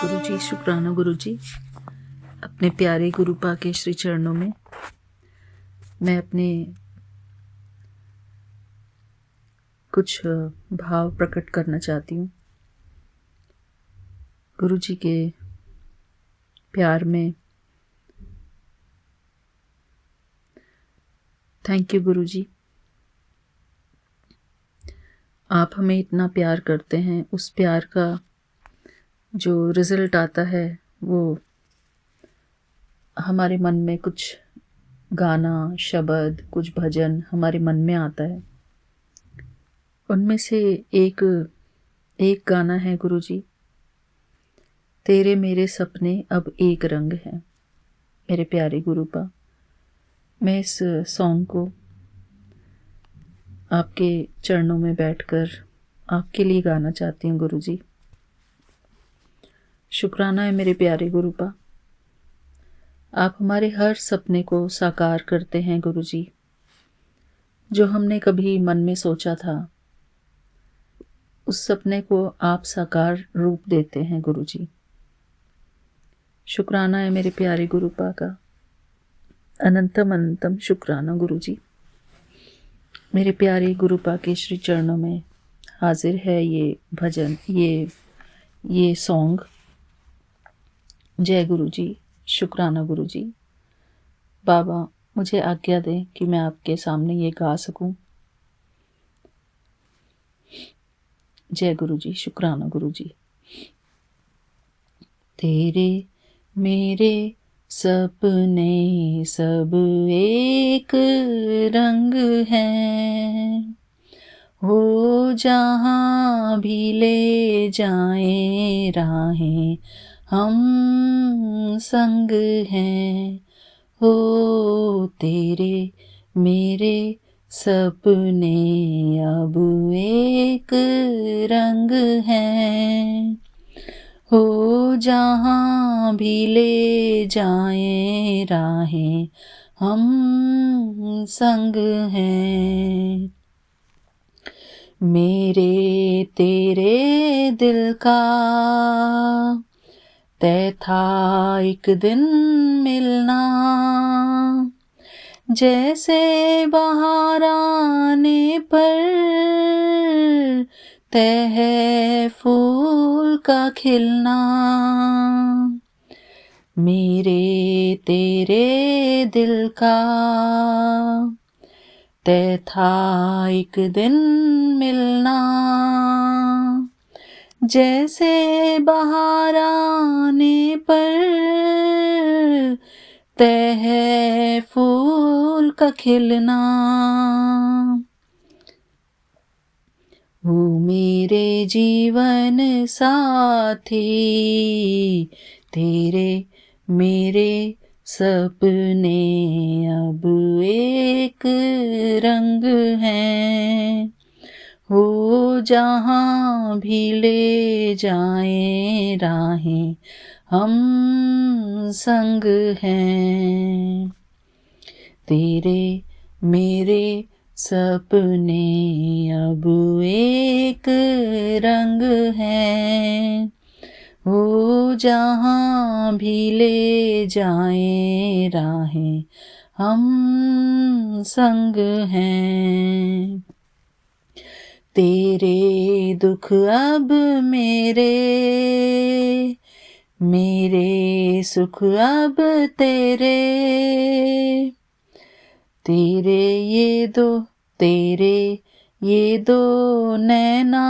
गुरु जी, शुक्राना गुरु जी। अपने प्यारे गुरु पा के श्री चरणों में मैं अपने कुछ भाव प्रकट करना चाहती हूँ। गुरु जी के प्यार में थैंक यू गुरु जी। आप हमें इतना प्यार करते हैं, उस प्यार का जो रिज़ल्ट आता है वो हमारे मन में कुछ गाना, शब्द, कुछ भजन हमारे मन में आता है। उनमें से एक गाना है गुरु जी, तेरे मेरे सपने अब एक रंग हैं। मेरे प्यारे गुरु पा, मैं इस सॉन्ग को आपके चरणों में बैठकर आपके लिए गाना चाहती हूँ गुरु जी। शुक्राना है मेरे प्यारे गुरु पा, आप हमारे हर सपने को साकार करते हैं गुरु जी। जो हमने कभी मन में सोचा था उस सपने को आप साकार रूप देते हैं गुरु जी। शुक्राना है मेरे प्यारे गुरु पा का, अनंतम अनंतम शुक्राना गुरु जी। मेरे प्यारे गुरु पा के श्री चरणों में हाजिर है ये भजन, ये सॉन्ग। जय गुरु जी, शुक्राना गुरु जी। बाबा मुझे आज्ञा दें कि मैं आपके सामने ये गा सकूं। जय गुरु जी, शुक्राना गुरु जी। तेरे मेरे सपने सब एक रंग हैं, हो जहाँ भी ले जाएं राहें हम संग हैं। हो तेरे मेरे सपने अब एक रंग हैं, हो जहाँ भी ले जाएं राहें हम संग हैं। मेरे तेरे दिल का तय था एक दिन मिलना, जैसे बहार आने पर तय है फूल का खिलना। मेरे तेरे दिल का तय था एक दिन मिलना, जैसे बहार आने पर तय है फूल का खिलना। वो मेरे जीवन साथी, तेरे मेरे सपने अब एक रंग हैं, हो जहाँ भी ले जाएं राहें हम संग हैं। तेरे मेरे सपने अब एक रंग हैं, हो जहाँ भी ले जाएं राहें हम संग हैं। तेरे दुख अब मेरे, मेरे सुख अब तेरे, तेरे ये दो नैना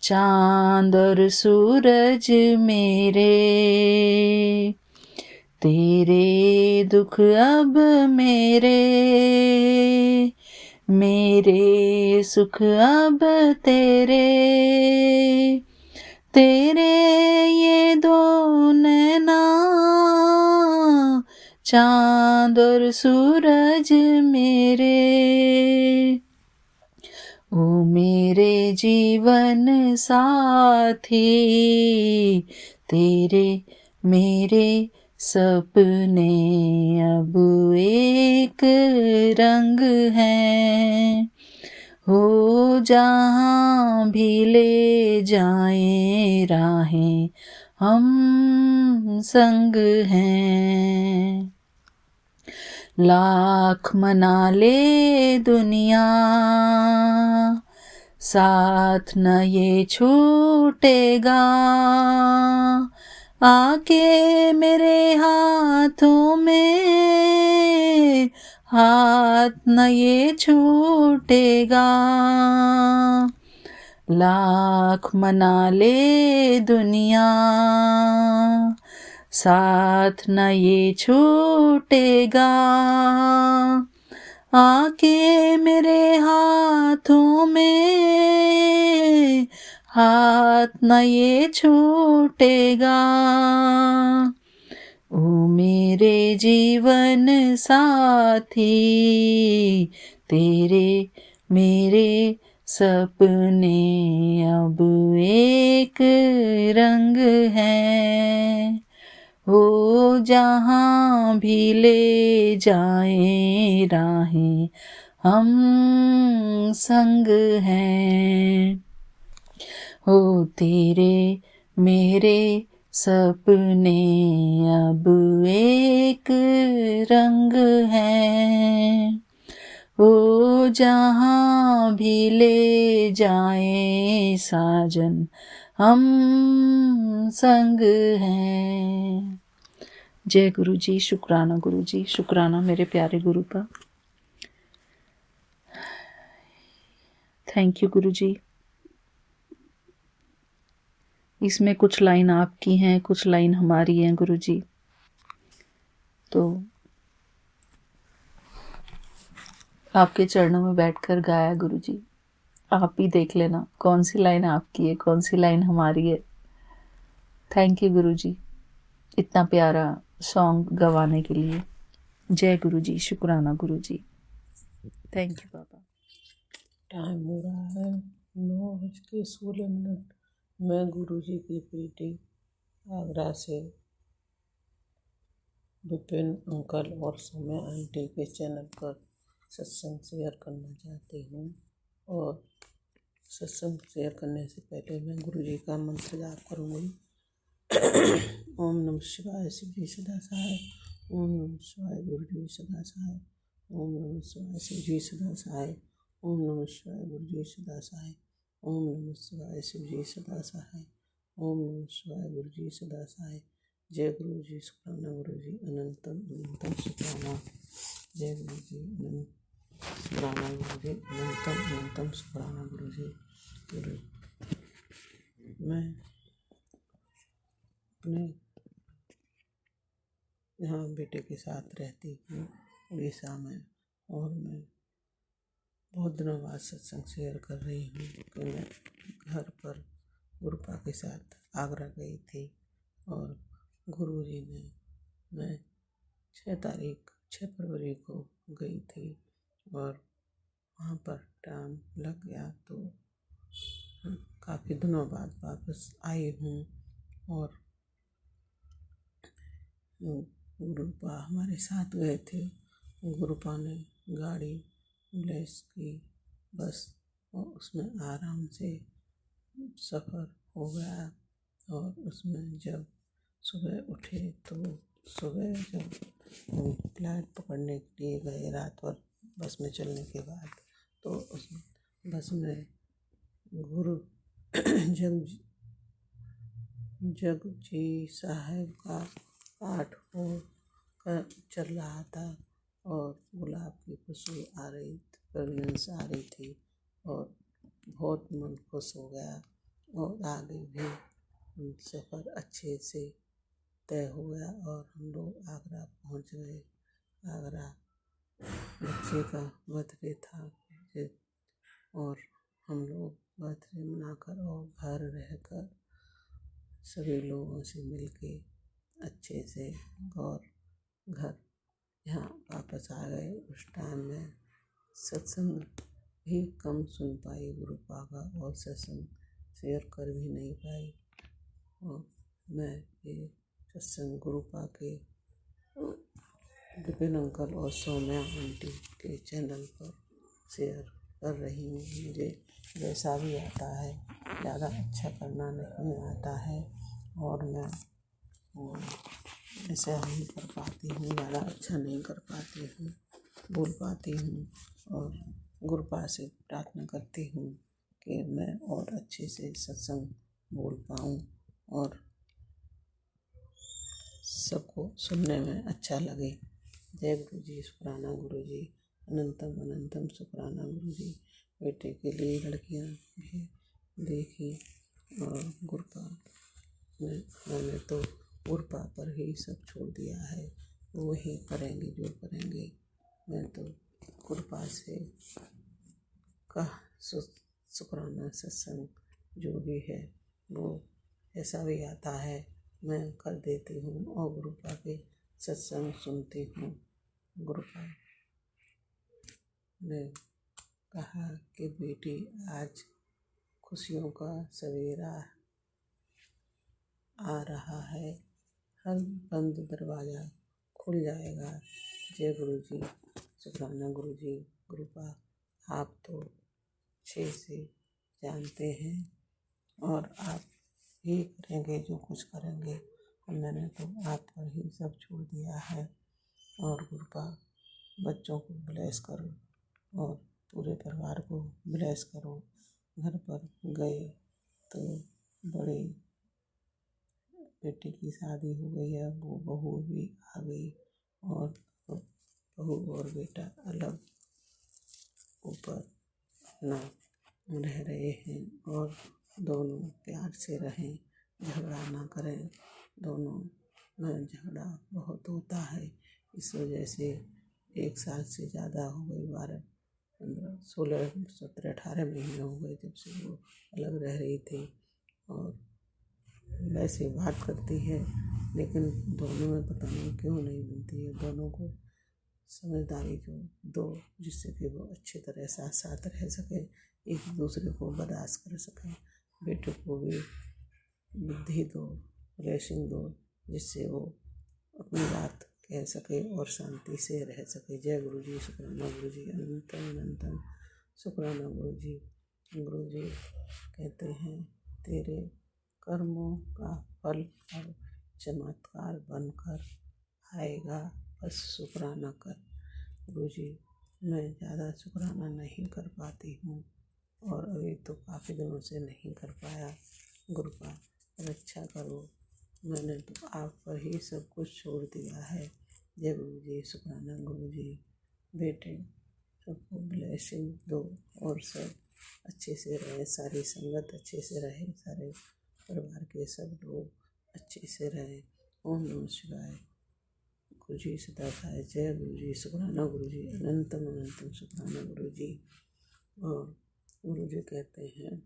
चांद और सूरज मेरे। तेरे दुख अब मेरे, मेरे सुख अब तेरे, ये दो नैना चांद और सूरज मेरे। ओ मेरे जीवन साथी, तेरे मेरे सपने अब एक रंग हैं, हो जहाँ भी ले जाएं राहें हम संग हैं। लाख मना ले दुनिया साथ न ये छूटेगा, आके मेरे हाथों में हाथ न ये छूटेगा। लाख मना ले दुनिया साथ न ये छूटेगा, आके मेरे हाथों में हाथ न ये छूटेगा। ओ मेरे जीवन साथी तेरे मेरे सपने अब एक रंग हैं। हो जहाँ भी ले जाए राहें हम संग हैं। हो तेरे मेरे सपने अब एक रंग हैं। वो जहाँ भी ले जाए साजन हम संग हैं। जय गुरु जी, शुक्राना गुरु जी, शुक्राना मेरे प्यारे गुरु का। थैंक यू गुरु जी। इसमें कुछ लाइन आपकी हैं, कुछ लाइन हमारी हैं गुरु जी, तो आपके चरणों में बैठकर गाया गुरु जी। आप ही देख लेना कौन सी लाइन आपकी है, कौन सी लाइन हमारी है। थैंक यू गुरु जी इतना प्यारा सॉन्ग गवाने के लिए। जय गुरु जी, शुक्राना गुरु जी। थैंक यू बाबा। टाइम हो रहा है 9:16। मैं गुरु जी की बेटी आगरा से विपिन अंकल और सौम्या आंटी के चैनल पर सत्संग शेयर करना चाहती हूँ। और सत्संग शेयर करने से पहले मैं गुरु जी का मंत्र जाप करूँगी। ओम नमः शिवाय शिव जी सदा सहाय। ओम नमः शिवाय गुरु जी सदा सहाय। ओम नमः शिवाय शिव जी सदा सहाय। ओम नमः शिवाय गुरु जी सदा सहाय। ओम नमः शिवाय शिव जी सदा सहाय। ओम नमः शिवाय गुरु जी सदा सहाय। जय गुरु जी, शुक्राना गुरु जी, अनंतम अनंतम शुक्राना। जय गुरु जी, अनंत शुक्राना गुरु जी, अनंतम अनंतम शुक्राना गुरु जी। गुरु मैं अपने यहाँ बेटे के साथ रहती हूँ उड़ीसा में, और मैं बहुत दिनों बाद सत्संग शेयर कर रही हूँ कि मैं घर पर गुरुपा के साथ आगरा गई थी, और गुरु जी ने मैं 6 फरवरी को गई थी, और वहाँ पर टाइम लग गया तो काफ़ी दिनों बाद वापस आई हूँ। और गुरुपा हमारे साथ गए थे। गुरुपा ने गाड़ी ब्लेस की बस, और उसमें आराम से सफ़र हो गया। और उसमें जब सुबह उठे तो सुबह जब फ्लाइट पकड़ने के लिए गए रात भर बस में चलने के बाद, तो उस बस में गुरु जगजी साहब का पाठ हो कर चल रहा था, और गुलाब की खुशबू आ रही थी, फ्रेगनेंस आ रही थी, और बहुत मन खुश हो गया। और आगे भी सफ़र अच्छे से तय हो गया, और हम लोग आगरा पहुंच गए। आगरा बच्चे का बर्थडे था, और हम लोग बर्थडे मनाकर और घर रहकर सभी लोगों से मिलके अच्छे से और घर यहाँ वापस आ गए। उस टाइम में सत्संग भी कम सुन पाई गुरुपा का, और सत्संग शेयर कर भी नहीं पाई। और मैं ये सत्संग गुरुपा के विपिन अंकल और सौम्या आंटी के चैनल पर शेयर कर रही हूँ। मुझे जैसा भी आता है ज़्यादा अच्छा करना नहीं आता है और मैं ऐसा नहीं कर पाती हूँ, ज़्यादा अच्छा नहीं कर पाती हूँ, बोल पाती हूँ। और गुरुपा से प्रार्थना करती हूँ कि मैं और अच्छे से सत्संग बोल पाऊँ और सबको सुनने में अच्छा लगे। जय गुरु जी, शुक्राना गुरु जी, अनंतम अनंतम शुक्राना गुरु जी। बेटे के लिए लड़कियां भी देखी और गुरुपा मैंने तो गुरुपा पर ही सब छोड़ दिया है, वही करेंगे जो करेंगे। मैं तो गुरुपा से कह शुक्राना सत्संग जो भी है वो ऐसा भी आता है मैं कर देती हूँ और गुरुपा के सत्संग सुनती हूँ। गुरुपा ने कहा कि बेटी आज खुशियों का सवेरा आ रहा है, हर बंद दरवाज़ा खुल जाएगा। जय गुरु जी, शुक्राना गुरु जी। गुरुपा आप तो अच्छे से जानते हैं और आप ही करेंगे जो कुछ करेंगे। मैंने तो आप पर ही सब छोड़ दिया है। और गुरुपा बच्चों को ब्लेस करो और पूरे परिवार को ब्लेस करो। घर पर गए तो बड़ी बेटी की शादी हो गई है, वो बहू भी आ गई और बहू और बेटा अलग ऊपर अपना रह रहे हैं और दोनों प्यार से रहें, झगड़ा ना करें। दोनों में झगड़ा बहुत होता है, इस वजह से 1 साल से ज़्यादा हो गई, 12, 15, 16, 17, 18 महीने हो गए जब से वो अलग रह रही थी। और वैसे बात करती है लेकिन दोनों में पता नहीं क्यों नहीं बनती है। दोनों को समझदारी जो दो जिससे कि वो अच्छी तरह साथ साथ रह सके, एक दूसरे को बर्दाश्त कर सकें। बेटे को भी बुद्धि दो, ब्लेसिंग दो जिससे वो अपनी बात कह सके और शांति से रह सके। जय गुरु जी, शुक्राना गुरु जी, अनंतम अनंतम शुक्राना गुरु जी। गुरु जी कहते हैं तेरे कर्मों का फल अब चमत्कार बनकर आएगा, बस शुक्राना कर। गुरु जी मैं ज़्यादा शुक्राना नहीं कर पाती हूँ और अभी तो काफ़ी दिनों से नहीं कर पाया। गुरुपा रक्षा करो, मैंने तो आप पर ही सब कुछ छोड़ दिया है। जय गुरु जी, शुक्राना गुरु जी। बेटे सबको ब्लेसिंग दो और सब अच्छे से रहे, सारी संगत अच्छे से रहे, सारे परिवार के सब लोग अच्छे से रहे। ओम नमः शिवाय। गुरु जी सदा सहाय। जय गुरु जी, शुक्राना गुरु जी, अनंतम अनंतम शुक्राना गुरु जी। और गुरु जी कहते हैं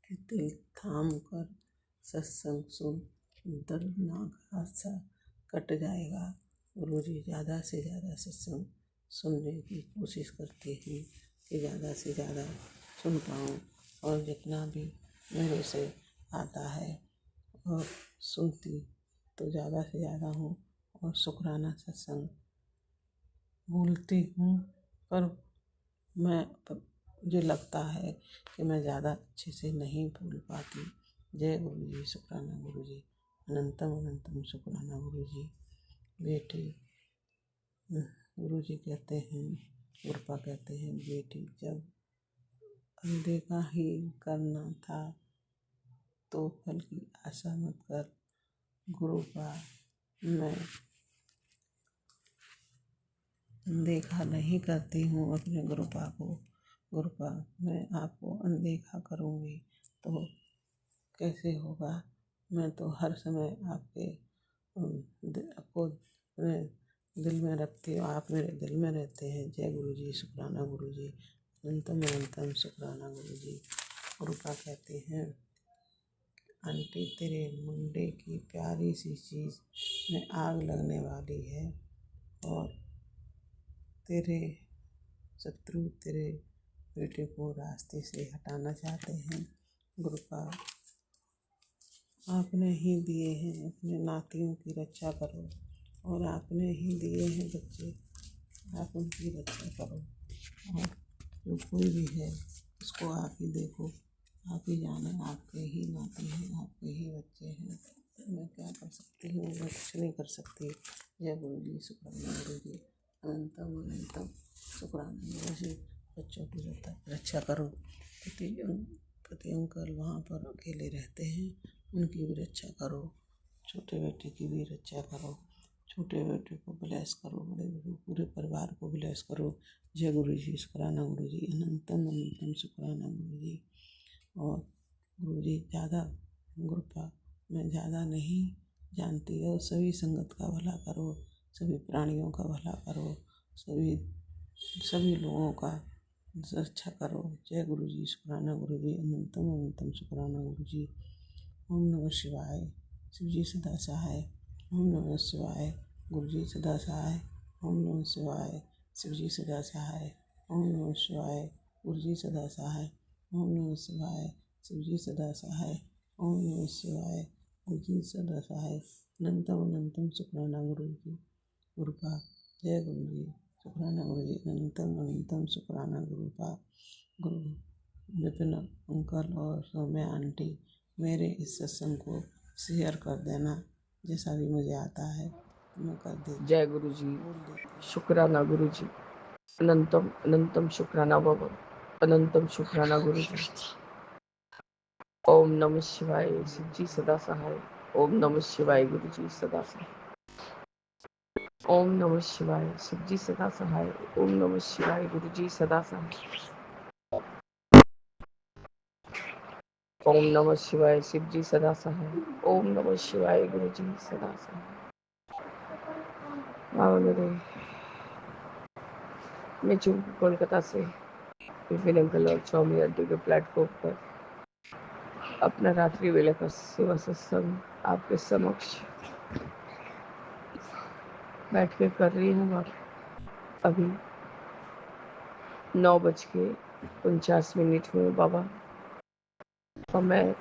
कि दिल थाम कर सत्संग सुन, दर्दनाक हादसा कट जाएगा। गुरु जी ज़्यादा से ज़्यादा सत्संग सुनने की कोशिश करती हूँ कि ज़्यादा से ज़्यादा सुन पाऊँ और जितना भी मेरे से आता है और सुनती तो ज़्यादा से ज़्यादा हूँ और शुक्राना सत्संग बोलती हूँ। पर मुझे लगता है कि मैं ज़्यादा अच्छे से नहीं बोल पाती। जय गुरु जी, शुक्राना गुरु जी, अनंतम अनंतम शुक्राना गुरु जी। बेटी गुरु जी कहते हैं, गुरुपा कहते हैं बेटी जब अनदेखा ही करना था तो फल की आशा मत कर। गुरुपा मैं अनदेखा नहीं करती हूँ अपने गुरुपा को। गुरुपा मैं आपको अनदेखा करूँगी तो कैसे होगा। मैं तो हर समय आपको अपने दिल में रखती हूँ, आप मेरे दिल में रहते हैं। जय गुरु जी, शुक्राना गुरु जी, अनंतम अनंतम शुक्राना गुरु जी। गुरुपा कहते हैं आंटी तेरे मुंडे की प्यारी सी चीज़ में आग लगने वाली है और तेरे शत्रु तेरे बेटे को रास्ते से हटाना चाहते हैं। गुरुपा आपने ही दिए हैं, अपने नातियों की रक्षा करो और आपने ही दिए हैं बच्चे, आप उनकी रक्षा करो। और जो कोई भी है उसको आप ही देखो, आप ही जाने, आपके ही नाते हैं, आपके ही बच्चे हैं। मैं क्या कर सकती हूँ? मैं कुछ नहीं कर सकती। जय गुरु जी, शुक्राना गुरु जी, अनंतम अनंतम शुक्राना गुरु जी। बच्चों की रक्षा करो। पति पति अंकल वहाँ पर अकेले रहते हैं, उनकी भी रक्षा करो। छोटे बेटे की भी रक्षा करो। छोटे बेटे को ब्लेस करो, बड़े बेटे पूरे परिवार को ब्लेस करो। जय गुरु जी, शुक्राना गुरु जी, अनंतम अनंतम शुक्राना गुरु जी। और गुरु जी ज़्यादा कृपा मैं ज़्यादा नहीं जानती, और सभी संगत का भला करो, सभी प्राणियों का भला करो, सभी सभी लोगों का रक्षा करो। जय गुरु जी, शुक्राना गुरु जी, अनंतम अनंतम शुक्राना गुरु जी। ओम नमः शिवाय। शिव जी सदा सहाय। ओम नमः शिवाय। गुरु जी सदा सहाय। ओम नमः शिवाय। शिव जी सदा सहाय। ओम नमः शिवाय। गुरु जी सदा सहाय। ओम नमः शिवाय। शिव जी सदा सहाय। ओम नमः शिवाय। गुरु जी सदा सहाय। अनंतम अनंतम शुक्राना गुरु जी, गुरु का। जय गुरु जी, शुक्राना गुरु जी, अनंतम अनंतम शुक्राना गुरु का। गुरु विपिन अंकल और सौम्या आंटी, मेरे इस सत्संग को शेयर कर देना। जैसा भी मुझे आता है मैं कर देती, जय गुरु जी, बोल देती। शुक्राना गुरु जी, अनंतम अनंतम शुक्राना बाबा, अनंतम शुक्राना गुरु जी। ओम नमः शिवाय, शिव जी सदा सहाय। ओम नमः शिवाय, गुरु जी सदा सहाय। ओम नमः शिवाय, शिव जी सदा सहाय। ओम नमः शिवाय, गुरु जी सदा सहाय। ओम नमः शिवाय, शिव जी सदा सहाय। ओम नमः शिवाय, गुरु जी सदा सहाय। बाबा मेरे, मैं चूँ कोलकाता से विपिन अंकल और स्वामी आंटी के प्लेटफॉर्म पर अपना रात्रि वेला का सेवा सत्संग आपके समक्ष बैठ के कर रही हूँ। आप अभी 9:49 हुए बाबा, और मैं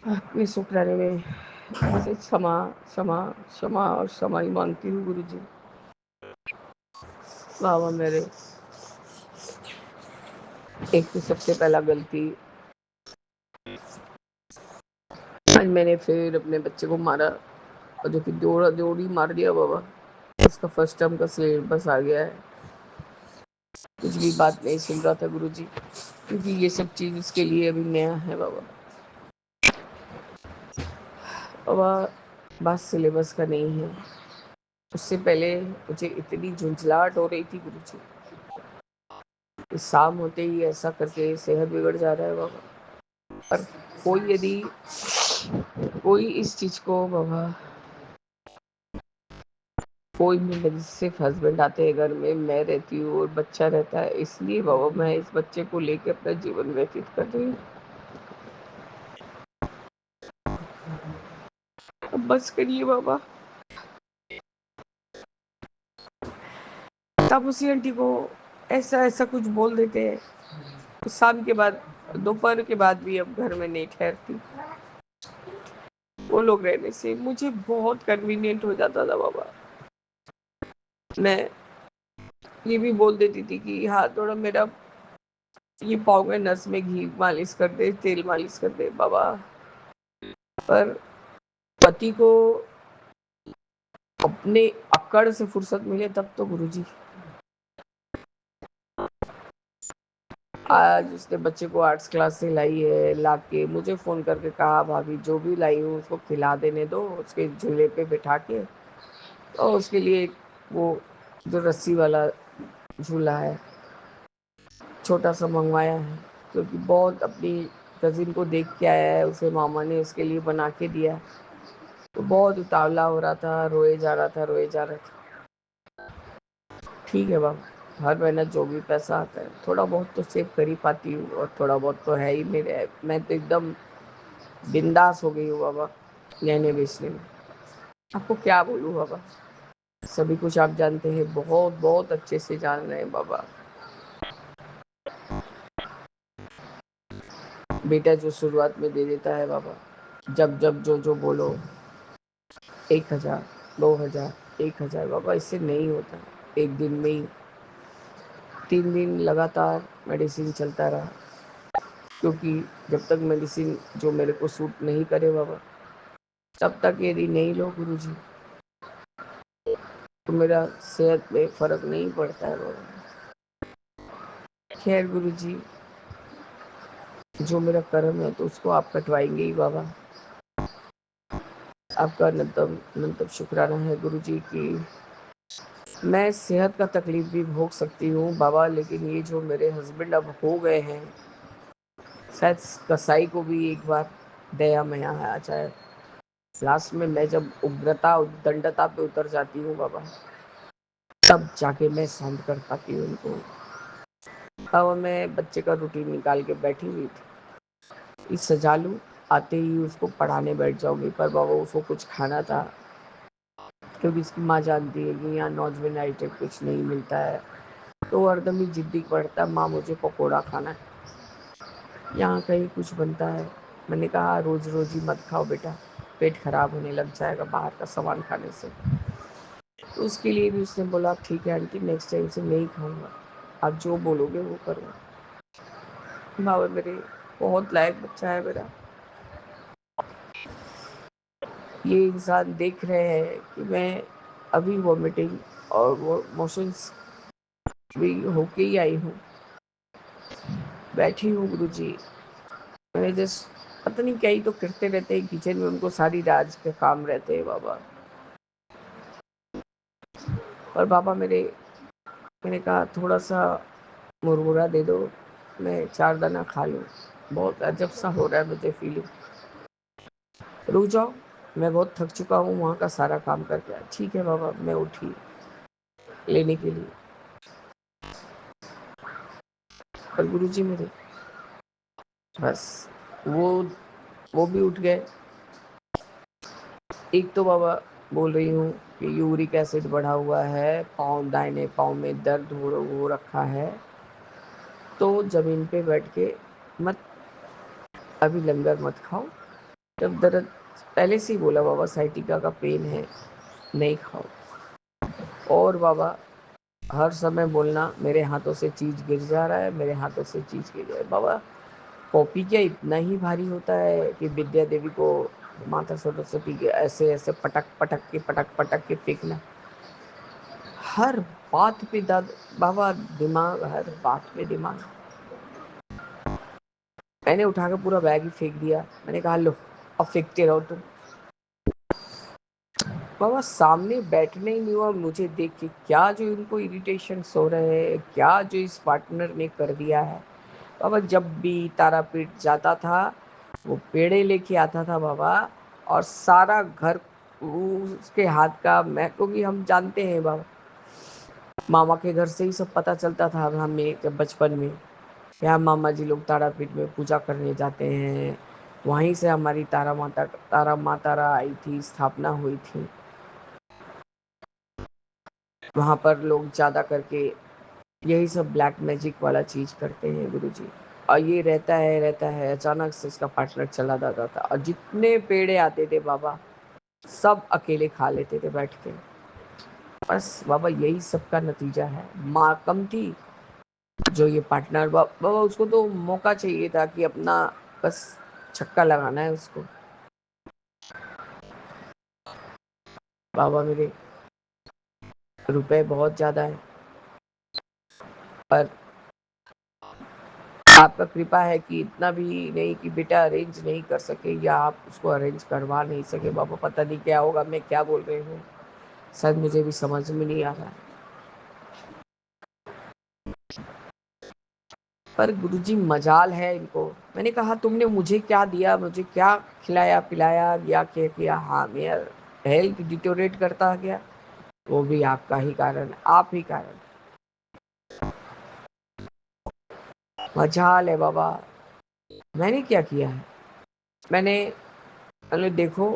अपने शुक्राने में से क्षमा क्षमा क्षमा और क्षमा ही मांगती हूँ गुरु जी। बाबा मेरे, एक तो सबसे पहला गलती, आज मैंने फिर अपने बच्चे को मारा, और जो कि जोड़ी मार दिया बाबा। उसका फर्स्ट टर्म का सिलेबस आ गया है। कुछ भी बात नहीं सुन रहा था गुरु जी, क्योंकि ये सब चीज उसके लिए अभी नया है बाबा। बाबा, बात सिलेबस का नहीं है। उससे पहले मुझे इतनी झुंझलाहट हो रही थी गुरु जी, इस शाम होते ही ऐसा करके सेहत बिगड़ जा रहा है बाबा। पर कोई यदि कोई इस चीज को बाबा, कोई भी मेरे सिर्फ हस्बैंड आते हैं घर में, मैं रहती हूँ और बच्चा रहता है, इसलिए बाबा मैं इस बच्चे को लेकर अपना जीवन व्यतीत कर रही हूँ। अब बस करिए बाबा। तापसी आंटी को ऐसा ऐसा कुछ बोल देते हैं, तो शाम के बाद, दोपहर के बाद भी अब घर में नहीं ठहरती। वो लोग रहने से मुझे बहुत कन्वीनियंट हो जाता था बाबा। मैं ये भी बोल देती थी कि हाँ थोड़ा मेरा ये पाँव में नस में घी मालिश कर दे, तेल मालिश कर दे बाबा। पर पति को अपने अक्कड़ से फुर्सत मिले तब तो गुरुजी। आज उसने बच्चे को आर्ट्स क्लास से लाई है, लाके मुझे फोन करके कहा भाभी जो भी लाई हूँ उसको खिला देने दो, उसके झूले पे बिठा के। और उसके लिए वो जो रस्सी वाला झूला है छोटा सा मंगवाया है, क्योंकि बहुत अपनी कजिन को देख के आया है, उसे मामा ने उसके लिए बना के दिया। तो बहुत उतावला हो रहा था, रोए जा रहा था, रोए जा रहा था। ठीक है बाबा, हर महीना जो भी पैसा आता है थोड़ा बहुत तो सेव कर ही पाती हूँ, और थोड़ा बहुत तो है ही मेरे। मैं तो एकदम बिंदास हो गई हूँ बाबा गहने बेचने में। आपको क्या बोलूँ बाबा, सभी कुछ आप जानते हैं, बहुत बहुत अच्छे से जान रहे हैं बाबा। बेटा जो शुरुआत में दे देता है बाबा, जब जब जो जो बोलो, 1,000 2,000 1,000 बाबा, इससे नहीं होता। एक दिन में ही 3 दिन लगातार मेडिसिन चलता रहा, क्योंकि जब तक मेडिसिन जो मेरे को सूट नहीं करे बाबा, तब तक यदि नहीं लो गुरुजी, तो मेरा सेहत में फ़र्क नहीं पड़ता है बाबा। खैर गुरुजी, जो मेरा कर्म है तो उसको आप कटवाएंगे ही बाबा। आपका अनंतम अनंतम शुक्राना है गुरुजी की मैं सेहत का तकलीफ भी भोग सकती हूँ बाबा, लेकिन ये जो मेरे हस्बैंड अब हो गए हैं, शायद कसाई को भी एक बार दया मया आ जाए। लास्ट में मैं जब उग्रता दंडता पे उतर जाती हूँ बाबा, तब जाके मैं शांत कर पाती हूँ उनको। अब मैं बच्चे का रूटीन निकाल के बैठी हुई थी, इस सजा लूँ, आते ही उसको पढ़ाने बैठ जाऊंगी, पर बाबा उसको कुछ खाना था, क्योंकि इसकी माँ जानती है कि यहाँ नॉन वेज आइटम कुछ नहीं मिलता है, तो वो हरदम ही जिद्दी पड़ता, माँ मुझे पकौड़ा खाना है, यहाँ कहीं कुछ बनता है। मैंने कहा रोज़ रोज़ ही मत खाओ बेटा, पेट खराब होने लग जाएगा बाहर का सामान खाने से। तो उसके लिए भी उसने बोला ठीक है आंटी, नेक्स्ट टाइम से नहीं खाऊंगा, आप जो बोलोगे वो करूँगा। बाबा मेरे बहुत लायक बच्चा है मेरा। ये इंसान देख रहे हैं कि मैं अभी वॉमिटिंग और वो मोशंस भी होके ही आई हूँ, बैठी हूँ गुरुजी। मैंने जस्ट पता नहीं क्या ही तो करते रहते हैं किचन में, उनको सारी राज के काम रहते हैं बाबा। और बाबा मैंने कहा थोड़ा सा मुरमुरा दे दो, मैं 4 दाना खा लूँ, बहुत अजब सा हो रहा है मुझे फीलिंग। रुक जाओ, मैं बहुत थक चुका हूँ वहाँ का सारा काम करके। ठीक है बाबा, मैं उठी लेने के लिए, पर गुरुजी मेरे बस वो भी उठ गए। एक तो बाबा बोल रही हूँ कि यूरिक एसिड बढ़ा हुआ है, पाँव दाहिने पाँव में दर्द हो रखा है, तो ज़मीन पे बैठ के मत अभी लंगर मत खाओ। जब दर्द पहले से ही बोला बाबा साइटिका का पेन है, नहीं खाओ। और बाबा हर समय बोलना मेरे हाथों से चीज़ गिर जा रहा है, मेरे हाथों से चीज़ गिर जा रहा है। बाबा कॉपी क्या इतना ही भारी होता है कि विद्या देवी को माता सरस्वती के ऐसे ऐसे पटक पटक के फेंकना, हर बात पे बाबा दिमाग, हर बात पे दिमाग। मैंने उठा कर पूरा बैग ही फेंक दिया। मैंने कहा लो अब फेंकते रहो तुम। बाबा सामने बैठने ही नहीं हुआ, मुझे देख के क्या जो इनको इरिटेशन हो रहे हैं, क्या जो इस पार्टनर ने कर दिया है। बाबा जब भी तारापीठ जाता था वो पेड़े लेके आता था बाबा, और सारा घर उसके हाथ का, मैं क्योंकि हम जानते हैं बाबा, मामा के घर से ही सब पता चलता था हमें जब बचपन में, यहाँ मामा जी लोग तारापीठ में पूजा करने जाते हैं, वहीं से हमारी तारा माता आई थी, स्थापना हुई थी। वहाँ पर लोग ज़्यादा करके यही सब ब्लैक मैजिक वाला चीज़ करते हैं गुरुजी। और ये रहता है अचानक से इसका पार्टनर चला जाता था, और जितने पेड़े आते थे बाबा सब अकेले खा लेते थे बैठ के। बस बाबा यही सब का नतीजा है। माँ कम थी, जो ये पार्टनर बाबा उसको तो मौका चाहिए था कि अपना बस छक्का लगाना है उसको। बाबा मेरे रुपए बहुत ज़्यादा है, पर आपका कृपा है कि इतना भी नहीं कि बेटा अरेंज नहीं कर सके या आप उसको अरेंज करवा नहीं सके। बाबा पता नहीं क्या होगा, मैं क्या बोल रही हूँ, शायद मुझे भी समझ में नहीं आ रहा है। पर गुरुजी मजाल है इनको। मैंने कहा तुमने मुझे क्या दिया, मुझे क्या खिलाया पिलाया या क्या किया। हाँ मेरा हेल्थ डिटोरेट करता गया, वो भी आपका ही कारण, आप ही कारण। मजाल है बाबा, मैंने क्या किया है। मैंने देखो,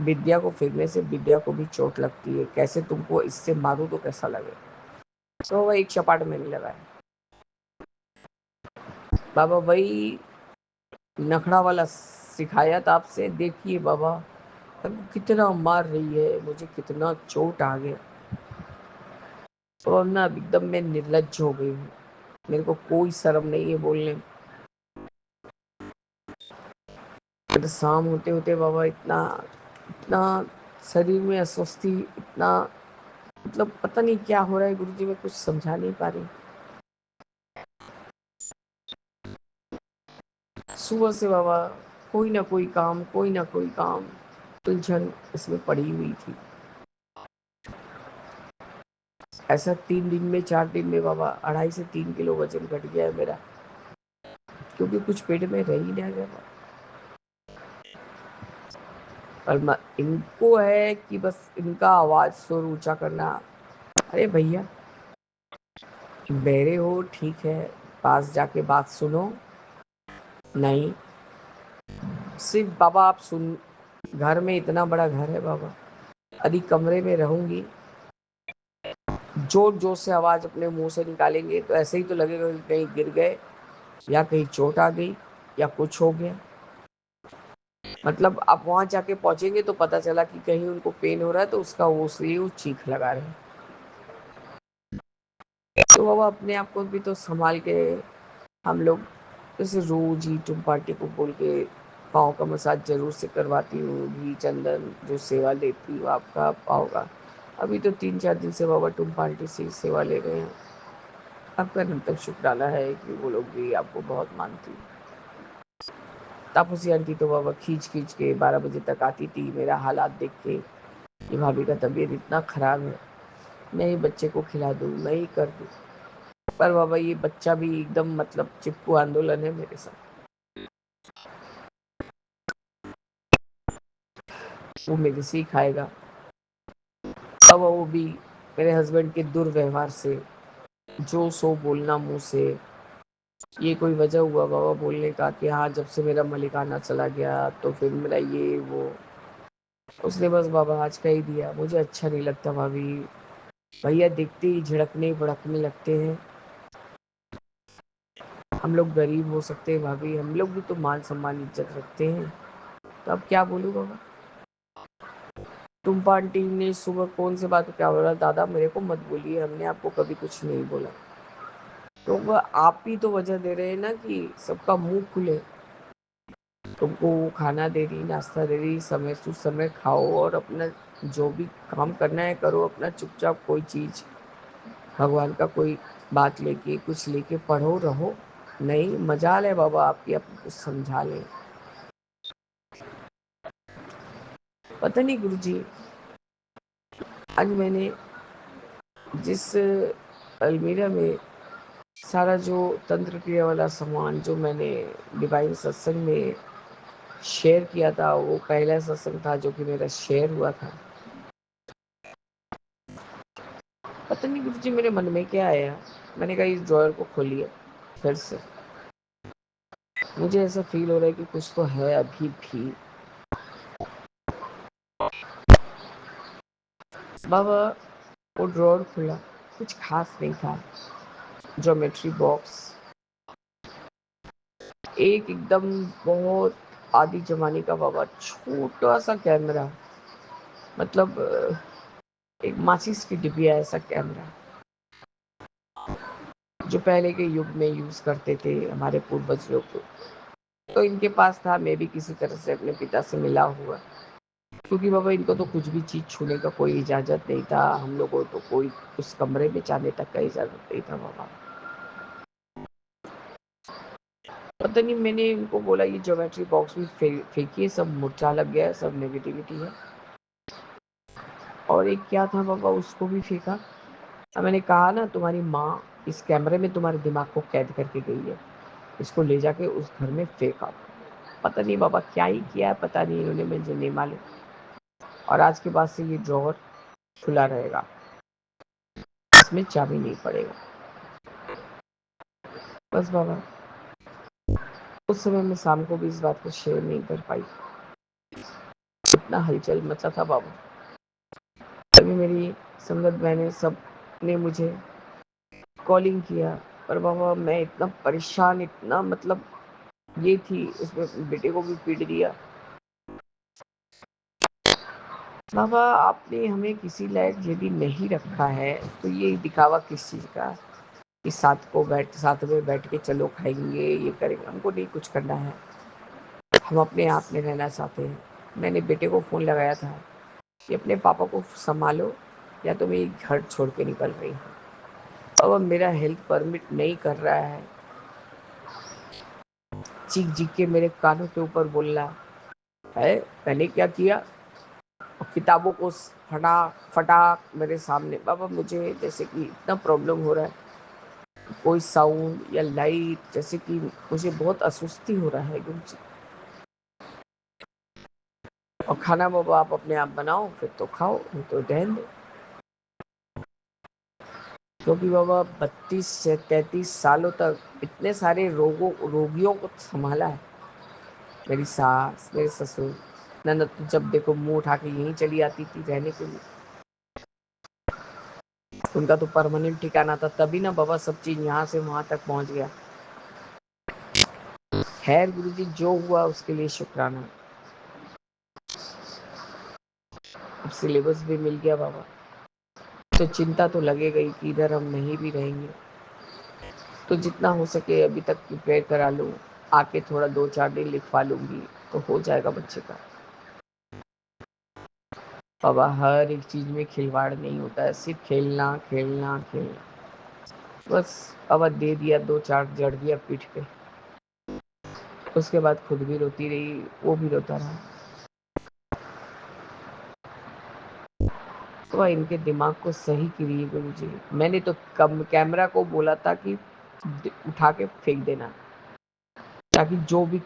विद्या को फेंकने से विद्या को भी चोट लगती है, कैसे तुमको इससे मारूं तो कैसा लगे। तो वह एक चपाट में नहीं लगाया बाबा, वही नखड़ा वाला सिखाया था आपसे। देखिए बाबा अब कितना मार रही है मुझे, कितना चोट आ गया, और ना एकदम मैं निर्लज्ज हो गई हूँ, मेरे को कोई शर्म नहीं है बोलने में। फिर शाम होते होते बाबा इतना इतना शरीर में अस्वस्थी, इतना मतलब पता नहीं क्या हो रहा है गुरुजी, मैं कुछ समझा नहीं पा रही। सुबह से बाबा कोई ना कोई काम, कोई ना कोई काम, उलझन इसमें पड़ी हुई थी। ऐसा 3 दिन में 4 दिन में बाबा 2.5 से 3 किलो वजन घट गया है मेरा, क्योंकि कुछ पेट में रह ही नहीं गया। और इनको है कि बस इनका आवाज शोर ऊंचा करना। अरे भैया बहरे हो ठीक है, पास जाके बात सुनो। नहीं, सिर्फ बाबा आप सुन, घर में इतना बड़ा घर है बाबा, यदि कमरे में रहूंगी, जोर जोर से आवाज अपने मुंह से निकालेंगे तो ऐसे ही तो लगेगा कि कहीं गिर गए या कहीं चोट आ गई या कुछ हो गया। मतलब आप वहां जाके पहुंचेंगे तो पता चला कि कहीं उनको पेन हो रहा है तो उसका वो चीख लगा रहे हैं। तो बाबा अपने आप को भी तो संभाल के हम लोग जैसे रोज ही तुम पार्टी को बोल के पाँव का मसाज जरूर से करवाती हूँ, घी चंदन जो सेवा लेती हूँ आपका पाँव का। अभी तो 3-4 दिन से बाबा तुम पार्टी से सेवा ले रहे हैं। आपका निरंतर शुक्राना है कि वो लोग भी आपको बहुत मानती। तापसी आंटी तो बाबा खींच खींच के 12 बजे तक आती थी मेरा हालात देख के कि भाभी का तबीयत इतना खराब है, मैं ही बच्चे को खिला दूँ, मैं ही कर दूँ। पर बाबा ये बच्चा भी एकदम मतलब चिपकू आंदोलन है मेरे साथ। वो मेरे से ही खाएगा। अब वो भी मेरे हस्बैंड के दुर्व्यवहार से, जो सो बोलना मुंह से, ये कोई वजह हुआ बाबा बोलने का कि हाँ जब से मेरा मलिकाना चला गया तो फिर मेरा ये वो, उसने बस बाबा आज कह ही दिया। मुझे अच्छा नहीं लगता भाभी, भैया दिखते ही झिड़कने भड़कने लगते हैं। हम लोग गरीब हो सकते हैं भाभी, हम लोग भी तो मान सम्मान इज्जत रखते हैं। तो अब क्या बोलूँ बाबा। टुम्पा आंटी ने सुबह कौन से बात क्या बोला, दादा मेरे को मत बोलिए, हमने आपको कभी कुछ नहीं बोला। तो वह आप ही तो वजह दे रहे हैं ना कि सबका मुंह खुले। तुमको वो खाना दे रही, नाश्ता दे रही, समय टू समय खाओ और अपना जो भी काम करना है करो। अपना चुपचाप कोई चीज भगवान का कोई बात लेके कुछ लेके पढ़ो रहो। नहीं मजाल है बाबा आपकी, आप कुछ समझा ले। पता नहीं गुरुजी, आज मैंने जिस अलमीरा में सारा जो तंत्र क्रिया वाला सामान जो मैंने डिवाइन सत्संग में शेयर किया था, वो पहला सत्संग था जो कि मेरा शेयर हुआ था। पता नहीं गुरुजी मेरे मन में क्या आया, मैंने कहा इस ड्रॉयर को खोलिए फिर से। मुझे ऐसा फील हो रहा है कि कुछ तो है अभी भी। बाबा वो ड्रॉर खुला, कुछ खास नहीं था। ज्योमेट्री बॉक्स, एक एकदम बहुत आदि जमाने का बाबा छोटा सा कैमरा, मतलब एक माचिस की डिबिया ऐसा कैमरा जो पहले के युग में यूज करते थे हमारे पूर्वज लोग। तो इनके पास था, मैं भी किसी तरह से अपने पिता से मिला हुआ, क्योंकि बाबा इनको तो कुछ भी चीज छूने का कोई इजाजत नहीं था। हम लोगों को तो कोई उस कमरे में जाने तक का इजाजत नहीं था बाबा। पता नहीं मैंने इनको बोला ये ज्योमेट्री बॉक्स भी फेंकिए, सब मुरझा लग गया है, सब नेगेटिविटी है। और एक क्या था बाबा, उसको भी फेंका। अब मैंने कहा ना तुम्हारी माँ इस कैमरे में तुम्हारे दिमाग को कैद करके गई है, इसको ले जाके उस घर में फेंका। पता नहीं बाबा क्या ही किया है, पता नहीं इन्होंने, मुझे नहीं मालूम। और आज के बाद से ये ड्रॉवर खुला रहेगा, इसमें चाबी नहीं पड़ेगा। बस बाबा उस समय मैं शाम को भी इस बात को शेयर नहीं कर पाई, इतना हलचल मचा था बाबा। तभी मेरी संगत बहनें सब ने मुझे कॉलिंग किया, पर बाबा मैं इतना परेशान, इतना मतलब ये थी, उसमें बेटे को भी पीट दिया। बाबा आपने हमें किसी लायक यदि नहीं रखा है तो ये दिखावा किस चीज़ का, कि साथ में बैठ के चलो खाएंगे ये करेंगे, हमको नहीं कुछ करना है। हम अपने आप में रहना चाहते हैं। मैंने बेटे को फ़ोन लगाया था कि अपने पापा को संभालो या तो मैं ये घर छोड़ के निकल रही हूँ। अब मेरा हेल्थ परमिट नहीं कर रहा है। चीख के मेरे कानों के ऊपर बोलना है, मैंने क्या किया? और किताबों को फटाक फटाक मेरे सामने। बाबा मुझे जैसे कि इतना प्रॉब्लम हो रहा है, कोई साउंड या लाइट, जैसे कि मुझे बहुत अस्वस्थी हो रहा है गुरु जी। और खाना बाबा आप अपने आप बनाओ, फिर तो खाओ, नहीं तो रहने दो। क्योंकि बाबा 32 से 33 सालों तक इतने सारे रोगियों को संभाला है। मेरी सास, मेरे ससुर, ननद तो जब देखो मुंह उठा के यहीं चली आती थी रहने के लिए। उनका तो परमानेंट ठिकाना था, तभी ना बाबा सब चीज यहाँ से वहां तक पहुंच गया। खैर गुरुजी, जो हुआ उसके लिए शुक्राना। अब सिलेबस भी मिल गया बाबा, तो चिंता तो लगेगा ही कि इधर हम नहीं भी रहेंगे। तो जितना हो सके अभी तक प्रिपेयर करा लूँ, आके थोड़ा 2-4 दिन लिखवा लूंगी तो हो जाएगा बच्चे का। बाबा हर एक चीज में खिलवाड़ नहीं होता है, सिर्फ खेलना खेलना खेलना। बस बाबा दे दिया, 2-4 जड़ दिया पीठ पे। उसके बाद खुद भी रोती रही, वो भी रोता रहा। तो इनके दिमाग को सही करिए गुरु जी। मैंने तो कैमरा को बोला था कि उठा के फेंक देना, ताकि जो भी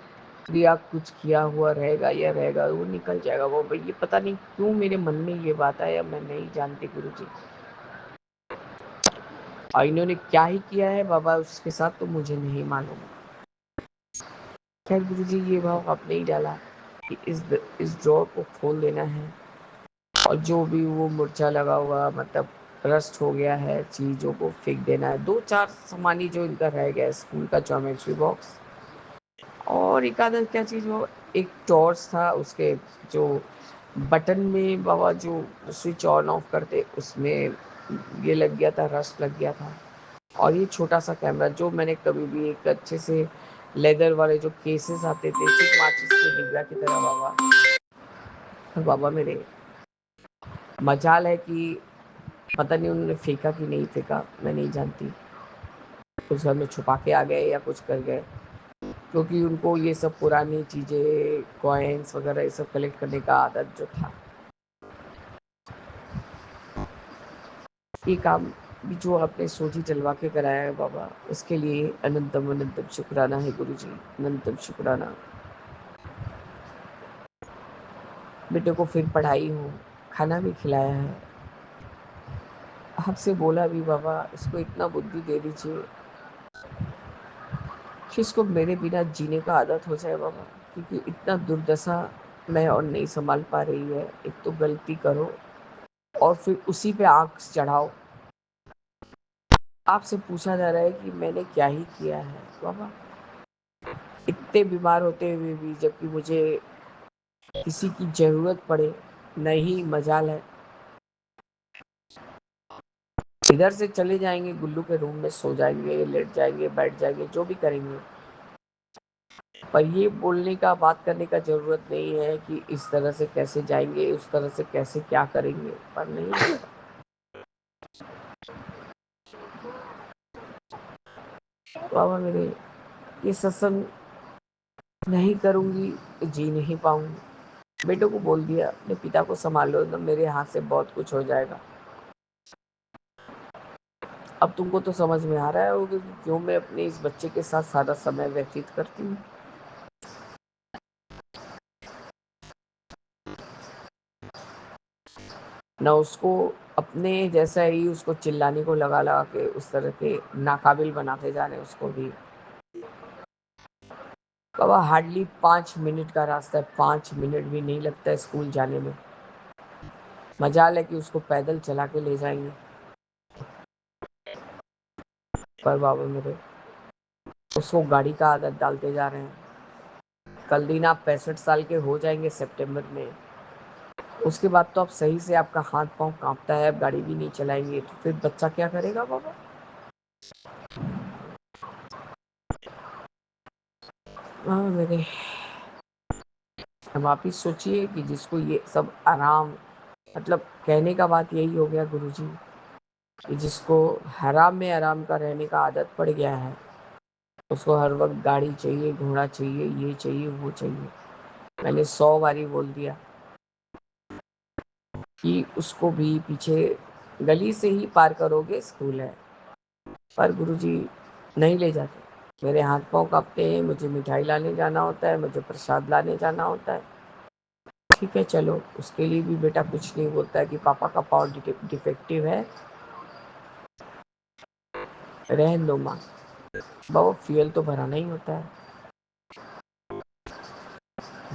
क्रिया कुछ किया हुआ रहेगा या रहेगा वो निकल जाएगा। वो भाई ये पता नहीं क्यों मेरे मन में ये बात आया, मैं नहीं जानती गुरु जी। और इन्होंने क्या ही किया है बाबा उसके साथ तो मुझे नहीं मालूम। खैर गुरु जी, ये भाव आपने ही डाला कि इस ड्रॉर को खोल देना है, और जो भी वो मुर्चा लगा हुआ मतलब रस्ट हो गया है चीज़ों को फेंक देना है। 2-4 सामानी जो इनका रह गया है, स्कूल का ज्योमेट्री बॉक्स और एक आधा क्या चीज़, वो एक टॉर्च था, उसके जो बटन में बाबा जो स्विच ऑन ऑफ करते उसमें ये लग गया था, रस्ट लग गया था। और ये छोटा सा कैमरा जो मैंने कभी भी एक अच्छे से लेदर वाले जो केसेस आते थे ठीक माचिस के डिब्बा की तरह बाबा। और बाबा मेरे मजाल है कि पता नहीं उन्होंने फेंका कि नहीं फेंका, मैं नहीं जानती। कुछ घर में छुपा के आ गए या कुछ कर गए, क्योंकि उनको ये सब पुरानी चीज़ें कॉइन्स वगैरह ये सब कलेक्ट करने का आदत जो था। ये काम भी जो आपने सोची चलवा के कराया है बाबा, उसके लिए अनंतम अनंतम शुक्राना है गुरु जी, अनंतम शुक्राना। बेटे को फिर पढ़ाई हो, खाना भी खिलाया है, आपसे बोला भी बाबा इसको इतना बुद्धि दे दीजिए कि इसको मेरे बिना जीने का आदत हो जाए बाबा। क्योंकि इतना दुर्दशा मैं और नहीं संभाल पा रही है। एक तो गलती करो और फिर उसी पे आँख चढ़ाओ। आपसे पूछा जा रहा है कि मैंने क्या ही किया है बाबा, इतने बीमार होते हुए भी, जबकि मुझे किसी की ज़रूरत पड़े नहीं। मजाल है इधर से चले जाएंगे, गुल्लू के रूम में सो जाएंगे, लेट जाएंगे, बैठ जाएंगे, जो भी करेंगे, पर ये बोलने का, बात करने का ज़रूरत नहीं है कि इस तरह से कैसे जाएंगे, उस तरह से कैसे क्या करेंगे, पर नहीं। बाबा मेरे, ये सत्संग नहीं करूँगी तो जी नहीं पाऊंगी। बेटों को बोल दिया अपने पिता को संभाल लो, तो मेरे हाथ से बहुत कुछ हो जाएगा। अब तुमको तो समझ में आ रहा होगा कि क्यों मैं अपने इस बच्चे के साथ सारा समय व्यतीत करती हूँ। ना उसको अपने जैसा ही उसको चिल्लाने को लगा लगा के उस तरह के नाकाबिल बनाते जा रहे हैं उसको भी। बाबा हार्डली 5 मिनट का रास्ता है, 5 मिनट भी नहीं लगता है स्कूल जाने में। मजाल है कि उसको पैदल चला के ले जाएंगे, पर बाबा मेरे उसको गाड़ी का आदत डालते जा रहे हैं। कल दिन आप 65 साल के हो जाएंगे सितंबर में, उसके बाद तो आप सही से आपका हाथ पांव कांपता है, आप गाड़ी भी नहीं चलाएंगे, तो फिर बच्चा क्या करेगा बाबा। हाँ मेरे अब आप ही सोचिए कि जिसको ये सब आराम, मतलब कहने का बात यही हो गया गुरुजी, कि जिसको हराम में आराम का रहने का आदत पड़ गया है, उसको हर वक्त गाड़ी चाहिए, घोड़ा चाहिए, ये चाहिए, वो चाहिए। मैंने 100 बारी बोल दिया कि उसको भी पीछे गली से ही पार करोगे, स्कूल है। पर गुरुजी नहीं ले जाते। मेरे हाथ पाँव काँपते हैं, मुझे मिठाई लाने जाना होता है, मुझे प्रसाद लाने जाना होता है। ठीक है चलो, उसके लिए भी बेटा कुछ नहीं बोलता है कि पापा का पाँव डिफेक्टिव है, रहने दो माँ। बाबा फ्यूल तो भराना ही होता है।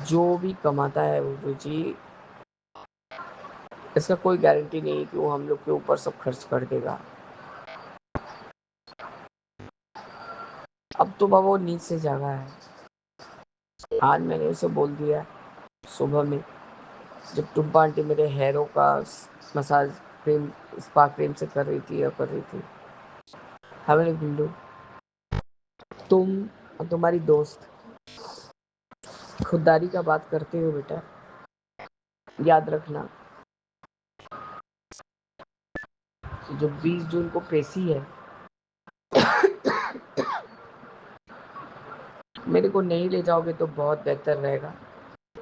जो भी कमाता है गुरुजी, इसका कोई गारंटी नहीं कि वो हम लोग के ऊपर सब खर्च कर देगा। अब तो बाबा वो नींद से जागा है। आज मैंने उसे बोल दिया सुबह में, जब टुब्बा आंटी मेरे हेयरों का मसाज क्रीम, स्पा क्रीम से कर रही थी या कर रही थी, हमें गुल्लू, तुम और तुम्हारी दोस्त खुददारी का बात करते हो बेटा, याद रखना जो 20 जून को पेशी है, मेरे को नहीं ले जाओगे तो बहुत बेहतर रहेगा।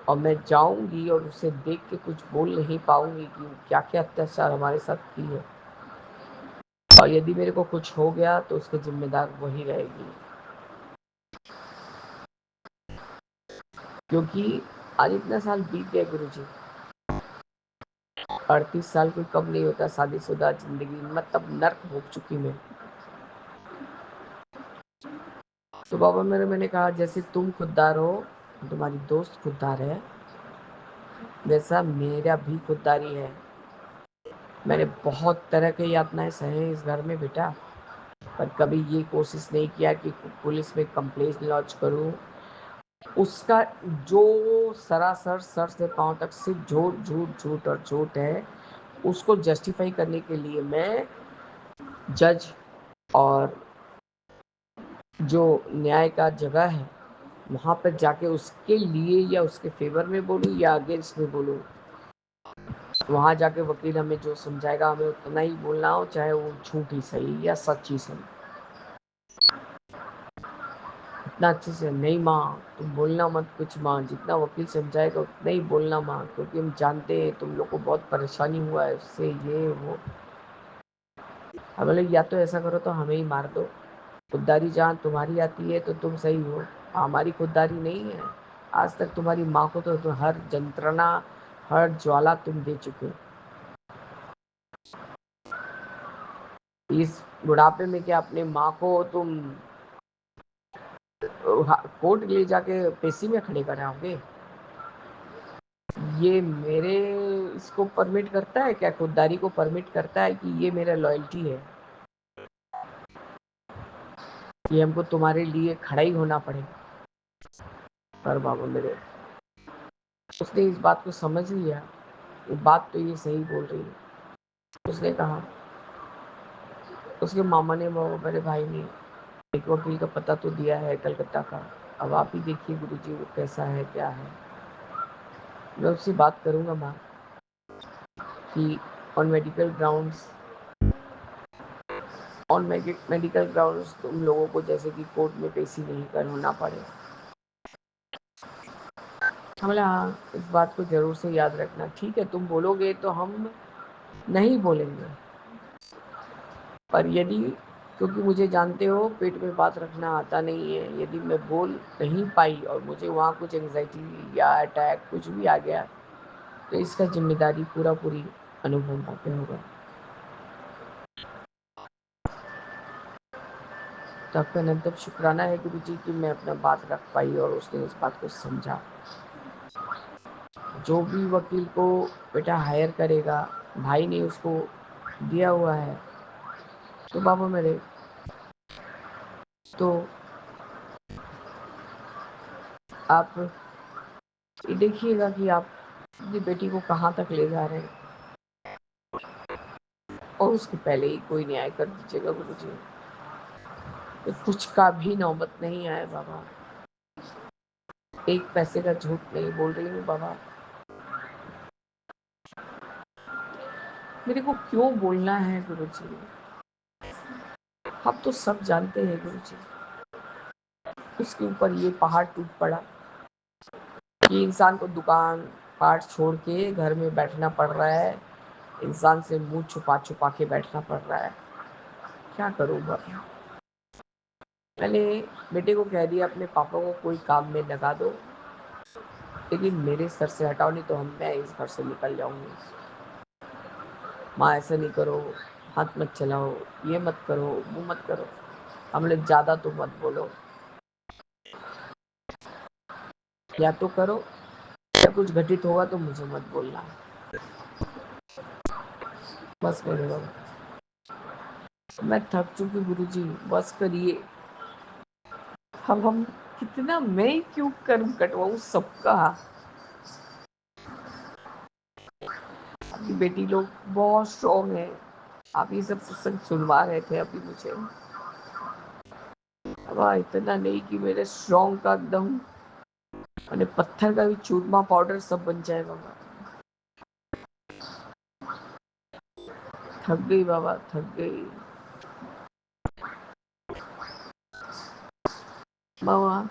और मैं जाऊंगी और उसे देख के कुछ बोल नहीं पाऊंगी कि क्या क्या अत्याचार हमारे साथ की है। और यदि मेरे को कुछ हो गया तो उसके जिम्मेदार वही रहेगी, क्योंकि आज इतना साल बीत गए गुरुजी। 38 साल कोई कम नहीं होता शादीशुदा जिंदगी, मतलब नर्क भोग चुकी मैं। तो बाबा मैंने कहा जैसे तुम खुददार हो, तुम्हारी दोस्त खुददार है, वैसा मेरा भी खुददारी है। मैंने बहुत तरह के यातनाएं सहे इस घर में बेटा, पर कभी ये कोशिश नहीं किया कि पुलिस में कंप्लेंट लॉन्च करूं। उसका जो सरासर सर से पांव तक सिर्फ झूठ झूठ झूठ और झूठ है, उसको जस्टिफाई करने के लिए मैं जज और जो न्याय का जगह है वहाँ पर जाके उसके लिए या उसके फेवर में बोलूँ या अगेंस्ट में बोलूँ, वहाँ जाके वकील हमें जो समझाएगा हमें उतना ही बोलना हो, चाहे वो झूठ ही सही या सच ही सही। इतना अच्छे से नहीं माँ, तुम बोलना मत कुछ माँ, जितना वकील समझाएगा उतना ही बोलना माँ, क्योंकि हम जानते हैं तुम लोग को बहुत परेशानी हुआ है उससे, ये वो। हमें लोग या तो ऐसा करो तो हमें ही मार दो, खुददारी जहाँ तुम्हारी आती है तो तुम सही हो, हमारी खुददारी नहीं है। आज तक तुम्हारी माँ को तो हर जंत्रणा, हर ज्वाला तुम दे चुके हो। इस बुढ़ापे में क्या अपने माँ को तुम कोर्ट ले जाके पेशी में खड़े कराओगे? ये मेरे इसको परमिट करता है क्या, खुददारी को परमिट करता है कि ये मेरा लॉयल्टी है कि हमको तुम्हारे लिए खड़ा ही होना पड़ेगा? पर बाबा मेरे, उसने इस बात को समझ लिया, ये बात तो ये सही बोल रही है। उसने कहा, उसके मामा ने, मेरे भाई ने एक वकील का पता तो दिया है कलकत्ता का, अब आप ही देखिए गुरुजी वो कैसा है क्या है। मैं उससे बात करूंगा माँ कि on medical grounds, medical grounds तुम लोगों को जैसे कि कोर्ट में पेशी नहीं करना पड़े। हमने हाँ, इस बात को जरूर से याद रखना। ठीक है तुम बोलोगे तो हम नहीं बोलेंगे, पर यदि, क्योंकि मुझे जानते हो पेट में बात रखना आता नहीं है, यदि मैं बोल नहीं पाई और मुझे वहाँ कुछ एंग्जाइटी या अटैक कुछ भी आ गया तो इसका जिम्मेदारी पूरी अनुभव माँ पे होगा। तो आपका अनंत शुक्राना है गुरु जी कि मैं अपना बात रख पाई और उसने उस बात को समझा। जो भी वकील को बेटा हायर करेगा, भाई ने उसको दिया हुआ है, तो बाबा मेरे, तो आप ये देखिएगा कि आप अपनी बेटी को कहाँ तक ले जा रहे हैं, और उसके पहले ही कोई न्याय कर दीजिएगा गुरु जी। तो कुछ का भी नौबत नहीं आए बाबा। एक पैसे का झूठ नहीं बोल रही हूँ बाबा। मेरे को क्यों बोलना है गुरुजी? हम तो सब जानते हैं गुरुजी। उसके ऊपर ये पहाड़ टूट पड़ा कि इंसान को दुकान पाट छोड़ के घर में बैठना पड़ रहा है, इंसान से मुंह छुपा छुपा के बैठना पड़ रहा है। क्या करूँ बाबा? मैंने बेटे को कह दिया अपने पापा को कोई काम में लगा दो, लेकिन मेरे सर से हटाओ, नहीं तो मैं इस घर से निकल जाऊंगी। माँ ऐसा नहीं करो, हाथ मत चलाओ, ये मत करो, वो मत करो, हमने ज़्यादा तो मत बोलो, या तो करो या कुछ घटित होगा तो मुझे मत बोलना। बस मेरे बाबा, मैं थक चुकी गुरुजी, बस करिए। अब हम कितना मैं ही क्यों कर्म कटवाऊं सबका। आपकी बेटी लोग बहुत स्ट्रॉन्ग है। आप ये सब सत्संग सुनवा रहे थे अभी मुझे। अब इतना नहीं कि मेरे स्ट्रॉन्ग का एकदम मैंने पत्थर का भी चूरमा पाउडर सब बन जाए बाबा। थक गई बाबा, थक गई बाबा।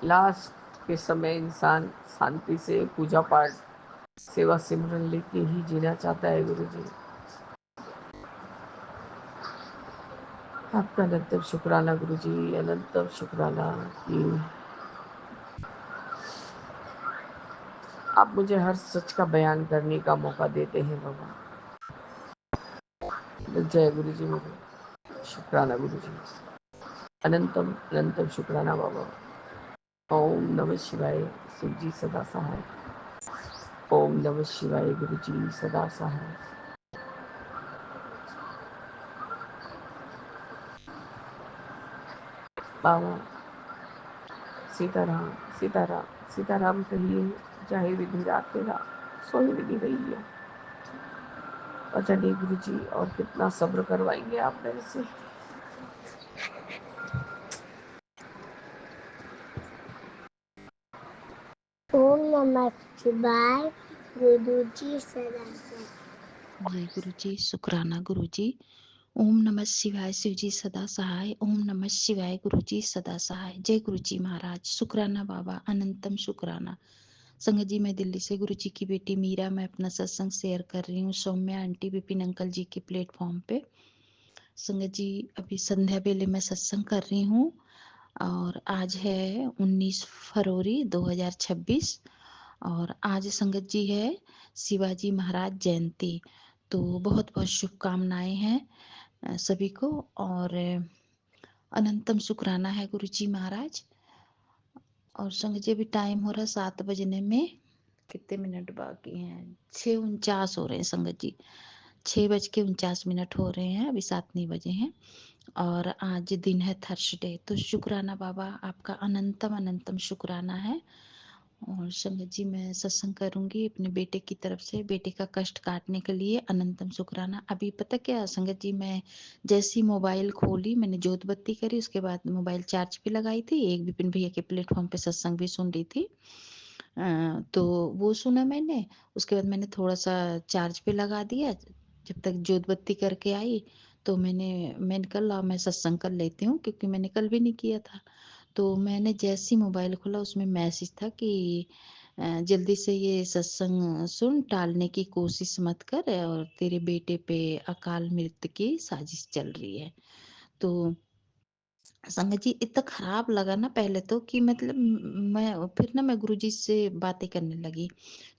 लास्ट के समय इंसान शांति से पूजा पाठ सेवा सिमरन लेके ही जीना चाहता है गुरुजी। आपका अनंतम शुक्राना गुरुजी, अनंतम शुक्राना कि आप मुझे हर सच का बयान करने का मौका देते हैं बाबा। जय गुरु जी। मेरे शुक्राना गुरु जी, अनंतम अनंतम शुक्राना बाबा। ओम नमः शिवाय, शिव जी सदा सहाय। ओम नमः शिवाय, गुरु जी सदा सहाय। बाबा सीताराम सीताराम सीताराम कहिए, चाहे विधि रात तेरा सोई विधि रही है। और चलिए गुरु जी, और कितना सब्र करवाएंगे आप मेरे से। ओम नमः शिवाय, गुरु जी सदा जय गुरु जी, शुक्राना गुरु जी। ओम नमः शिवाय, शिव जी सदा सहाय। ओम नमः शिवाय, गुरु जी सदा सहाय। जय गुरु जी महाराज, शुक्राना बाबा, अनंतम शुक्राना। संगत जी, मैं दिल्ली से गुरु जी की बेटी मीरा, मैं अपना सत्संग शेयर कर रही हूँ सौम्या आंटी विपिन अंकल जी के प्लेटफॉर्म पे। संगत जी, अभी संध्या बेले मैं सत्संग कर रही हूँ और आज है 19 फरवरी 2026 और आज संगत जी है शिवाजी महाराज जयंती। तो बहुत बहुत शुभकामनाएं हैं सभी को और अनंतम शुक्राना है गुरु जी महाराज। और संगत जी, अभी टाइम हो रहा है 7 बजने में कितने मिनट बाकी हैं, 6:49 हो रहे हैं संगत जी, 6:49 हो रहे हैं, अभी 7 नहीं बजे हैं। और आज दिन है थर्सडे। तो शुक्राना बाबा, आपका अनंतम अनंतम शुक्राना है। और संगत जी, मैं सत्संग करूंगी अपने बेटे की तरफ से, बेटे का कष्ट काटने के लिए अनंतम शुक्राना। अभी पता क्या संगत जी, मैं जैसी मोबाइल खोली, मैंने जोत बत्ती करी, उसके बाद मोबाइल चार्ज पे लगाई थी, एक विपिन भैया के प्लेटफॉर्म पे सत्संग भी सुन रही थी। तो वो सुना मैंने, उसके बाद मैंने थोड़ा सा चार्ज पे लगा दिया, जब तक जोत बत्ती करके आई तो मैंने कल मैं सत्संग कर लेती हूँ, क्योंकि मैंने कल भी नहीं किया था। तो मैंने जैसी मोबाइल खोला उसमें मैसेज था कि जल्दी से ये सत्संग सुन, टालने की कोशिश मत कर, और तेरे बेटे पे अकाल मृत्यु की साजिश चल रही है। तो संगत जी, इतना खराब लगा ना पहले तो कि मतलब मैं गुरुजी से बातें करने लगी,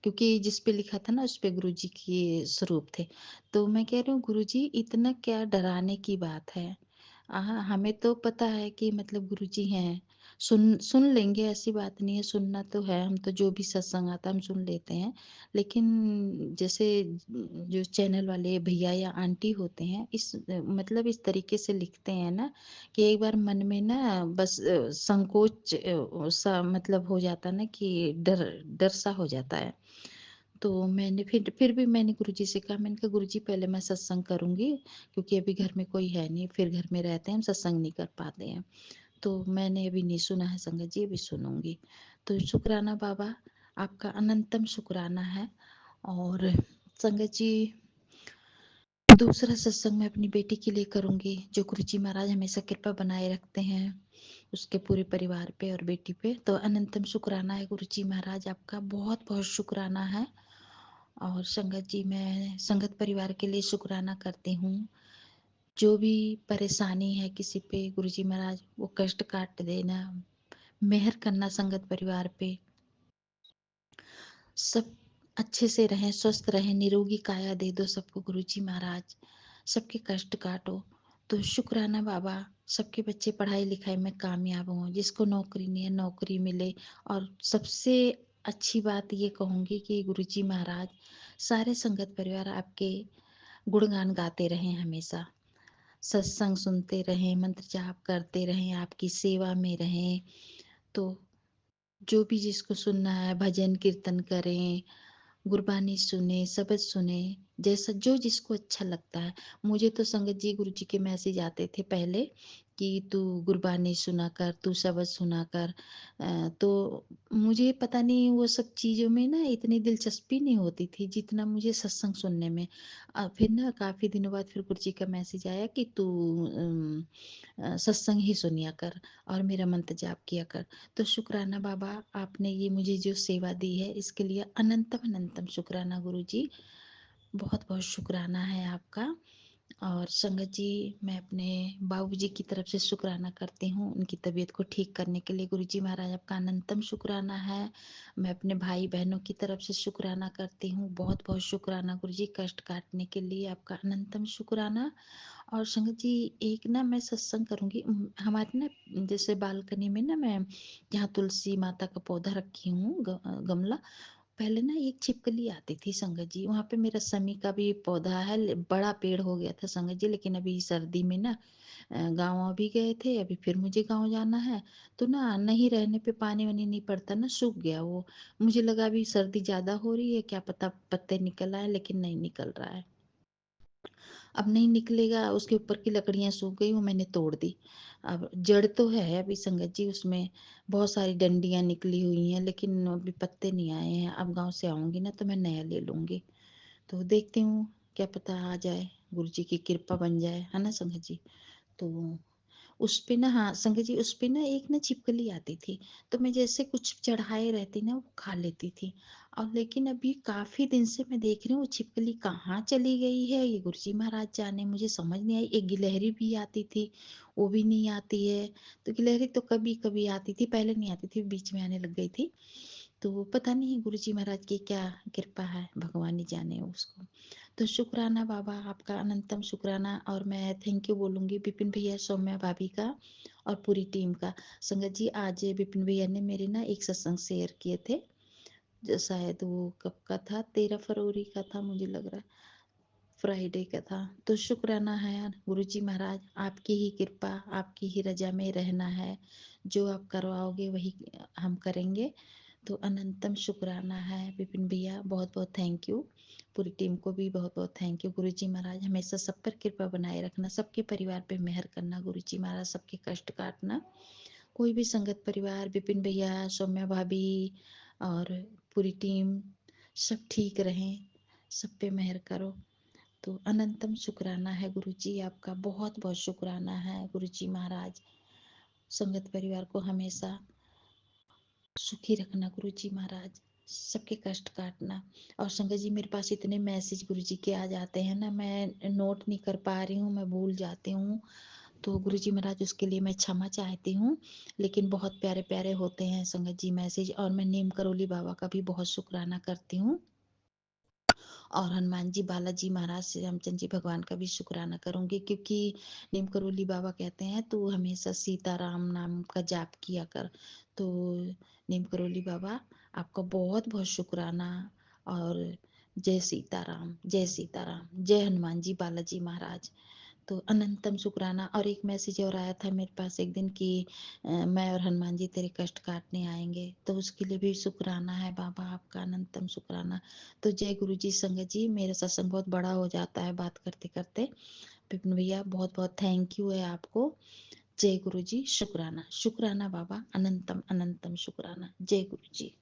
क्योंकि जिस पे लिखा था ना उस पे गुरुजी के स्वरूप थे। तो मैं कह रही हूँ गुरुजी, इतना क्या डराने की बात है। हमें तो पता है कि मतलब गुरुजी हैं, सुन सुन लेंगे, ऐसी बात नहीं है, सुनना तो है, हम तो जो भी सत्संग आता है हम सुन लेते हैं। लेकिन जैसे जो चैनल वाले भैया या आंटी होते हैं, इस मतलब इस तरीके से लिखते हैं ना कि एक बार मन में ना बस संकोच सा मतलब हो जाता ना, कि डर डर सा हो जाता है। तो मैंने फिर भी मैंने गुरुजी से कहा, मैंने कहा गुरुजी पहले मैं सत्संग करूंगी, क्योंकि अभी घर में कोई है नहीं, फिर घर में रहते हैं हम, सत्संग नहीं कर पाते हैं। तो मैंने अभी नहीं सुना है संगत जी, अभी सुनूंगी। तो शुक्राना बाबा, आपका अनंतम शुक्राना है। और संगत जी, दूसरा सत्संग मैं अपनी बेटी के लिए करूंगी, जो गुरु जी महाराज हमेशा कृपा बनाए रखते हैं उसके पूरे परिवार पे और बेटी पे। तो अनंतम शुक्राना है गुरु जी महाराज, आपका बहुत बहुत शुक्राना है। और संगत जी, मैं संगत परिवार के लिए शुक्राना करती हूँ। जो भी परेशानी है किसी पे, गुरु जी महाराज वो कष्ट काट देना, मेहर करना संगत परिवार पे, सब अच्छे से रहें, स्वस्थ रहें, निरोगी काया दे दो सबको गुरु जी महाराज, सबके कष्ट काटो। तो शुक्राना बाबा, सबके बच्चे पढ़ाई लिखाई में कामयाब हों, जिसको नौकरी नहीं है नौकरी मिले। और सबसे अच्छी बात ये कहूँगी कि गुरु जी महाराज सारे संगत परिवार आपके गुणगान गाते रहें, हमेशा सत्संग सुनते रहें, मंत्र जाप करते रहें, आपकी सेवा में रहें। तो जो भी जिसको सुनना है भजन कीर्तन करें, गुरबानी सुने, शबद सुने, जैसा जो जिसको अच्छा लगता है। मुझे तो संगत जी गुरु जी के मैसेज आते थे पहले कि तू गुरबानी सुना कर, तू शबद सुना कर। तो मुझे पता नहीं वो सब चीज़ों में ना इतनी दिलचस्पी नहीं होती थी जितना मुझे सत्संग सुनने में। फिर ना काफ़ी दिनों बाद फिर गुरु जी का मैसेज आया कि तू सत्संग ही सुनिया कर और मेरा मंत्र जाप किया कर। तो शुक्राना बाबा, आपने ये मुझे जो सेवा दी है इसके लिए अनंतम अनंतम शुक्राना गुरु जी, बहुत बहुत शुक्राना है आपका। और संगत जी, मैं अपने बाबूजी की तरफ से शुक्राना करती हूँ, उनकी तबीयत को ठीक करने के लिए गुरु जी महाराज आपका अनंतम शुक्राना है। मैं अपने भाई बहनों की तरफ से शुक्राना करती हूँ, बहुत बहुत शुक्राना गुरु जी, कष्ट काटने के लिए आपका अनंतम शुक्राना। और संगत जी, एक ना मैं सत्संग करूँगी, हमारे ना जैसे बालकनी में ना मैं यहाँ तुलसी माता का पौधा रखी हूँ, गमला। पहले ना एक छिपकली आती थी संगत जी, वहाँ पे मेरा समी का भी पौधा है, बड़ा पेड़ हो गया था संगत जी। लेकिन अभी सर्दी में ना गाँव अभी गए थे, अभी फिर मुझे गाँव जाना है। तो ना नहीं रहने पे पानी वानी नहीं पड़ता ना, सूख गया वो। मुझे लगा अभी सर्दी ज्यादा हो रही है, क्या पता पत्ते निकल आए, लेकिन नहीं निकल रहा है। अब नहीं निकलेगा, उसके ऊपर की लकड़ियां सूख गई, वो मैंने तोड़ दी। अब जड़ तो है अभी संगत जी, उसमें बहुत सारी डंडियां निकली हुई हैं, लेकिन अभी पत्ते नहीं आए हैं। अब गांव से आऊंगी ना तो मैं नया ले लूंगी। तो देखती हूँ, क्या पता आ जाए, गुरु जी की कृपा बन जाए, है ना संगत जी। तो उस पे ना, हाँ संगत जी, उस पे ना एक ना छिपकली आती थी। तो मैं जैसे कुछ चढ़ाए रहती ना, वो खा लेती थी। और लेकिन अभी काफी दिन से मैं देख रही हूँ वो छिपकली कहाँ चली गई है, ये गुरुजी महाराज जाने, मुझे समझ नहीं आई। एक गिलहरी भी आती थी, वो भी नहीं आती है। तो गिलहरी तो कभी कभी आती थी, पहले नहीं आती थी, बीच में आने लग गई थी। तो पता नहीं गुरुजी महाराज की क्या कृपा है, भगवान ही जाने उसको। तो शुक्राना बाबा, आपका अनंतम शुक्राना। और मैं थैंक यू बोलूंगी विपिन भैया, सौम्या भाभी का और पूरी टीम का। संगत जी, आज विपिन भैया ने मेरे ना एक सत्संग शेयर किए थे, जो शायद वो कब का था, 13 फरवरी का था मुझे लग रहा है, फ्राइडे का था। तो शुक्राना है गुरु जी महाराज, आपकी ही कृपा, आपकी ही रजा में रहना है, जो आप करवाओगे वही हम करेंगे। तो अनंतम शुक्राना है विपिन भैया, बहुत बहुत थैंक यू। पूरी टीम को भी बहुत बहुत थैंक यू। गुरु जी महाराज हमेशा सब पर कृपा बनाए रखना, सबके परिवार पे मेहर करना गुरु जी महाराज, सबके कष्ट काटना। कोई भी संगत परिवार, विपिन भैया, सौम्या भाभी और पूरी टीम, सब ठीक रहें, सब पे मेहर करो। तो अनंतम शुक्राना है गुरु जी, आपका बहुत बहुत शुक्राना है गुरु जी महाराज। संगत परिवार को हमेशा सुखी रखना गुरु जी महाराज, सबके कष्ट काटना। और संगत जी, मेरे पास इतने मैसेज गुरु जी के आ जाते हैं ना, मैं नोट नहीं कर पा रही हूँ, मैं भूल जाती हूँ। तो गुरु जी महाराज, उसके लिए मैं क्षमा चाहती हूँ। लेकिन बहुत प्यारे प्यारे होते हैं संगत जी मैसेज। और मैं नीम करोली बाबा का भी बहुत शुक्राना करती हूँ, और हनुमान जी, बालाजी महाराज, श्री रामचंद्र जी भगवान का भी शुक्राना करूंगी, क्योंकि नीम करोली बाबा कहते हैं तू हमेशा सीताराम नाम का जाप किया कर। तो नीम करोली बाबा, आपका बहुत बहुत शुक्राना। और जय सीताराम, जय सीताराम, जय हनुमान जी, बालाजी महाराज। तो अनंतम शुक्राना। और एक मैसेज और आया था मेरे पास एक दिन कि मैं और हनुमान जी तेरे कष्ट काटने आएंगे, तो उसके लिए भी शुक्राना है बाबा, आपका अनंतम शुक्राना। तो जय गुरु जी। संगत जी, मेरा सत्संग बहुत बड़ा हो जाता है बात करते करते। विपिन भैया, बहुत बहुत थैंक यू है आपको। जय गुरु जी, शुक्राना शुक्राना बाबा, अनंतम अनंतम शुक्राना। जय गुरु जी।